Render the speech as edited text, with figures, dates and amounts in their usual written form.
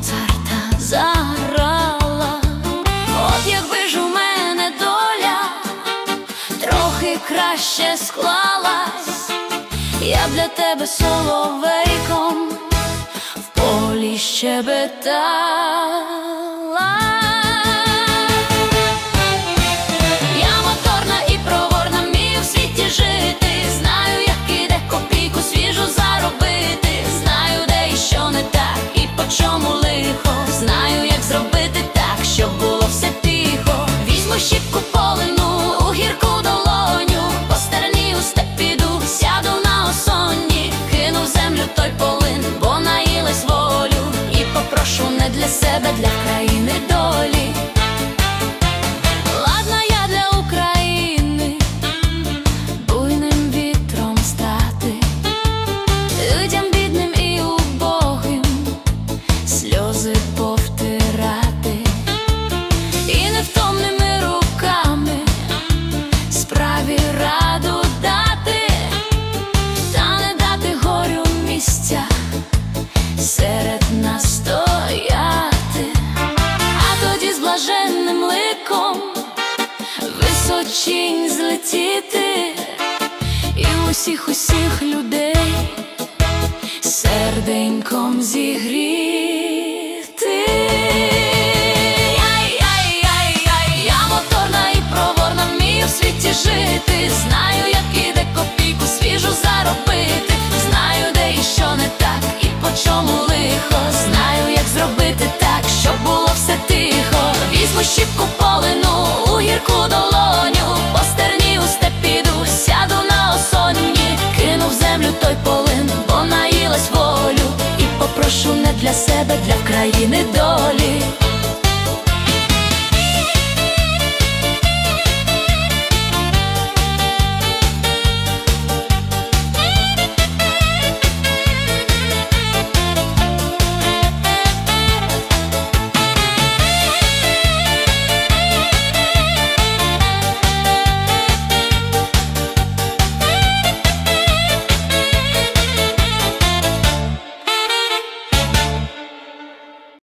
Моцарта заграла. От якби ж у мене доля трохи краще склалась, я б для тебе соловейком в полі щебетала. Я моторна і проворна, вмію в світі жити, знаю, як іде копійку свіжу заробити, знаю, де і що не так, і по чому лихо, знаю, як зробити так, щоб було все тихо. Візьму щіпку полину, у гірку долоню, по стерні у степ піду, сяду на осонні, кину в землю той полин, бо наїлась волю, і попрошу не для себе, для країни долі. Ладна я для України буйним вітром стати, людям бідним і убогим сльози повтирати, і невтомними руками справі раду дати, та не дати горю місця серед нас стояти. А тоді з блаженним ликом височінь злетіти і усіх людей серденьком зігріти. Я моторна і проворна, вмію в світі жити, знаю, як іде копійку свіжу заробити, знаю, де і що не так, і по чому лихо, знаю, як зробити так, щоб було все тихо. Візьму щіпку полину, у гірку долоню, по стерні у степ піду, сяду на осонні, кину в землю той полин, бо наїлась волю, і попрошу не для себе, для країни долі.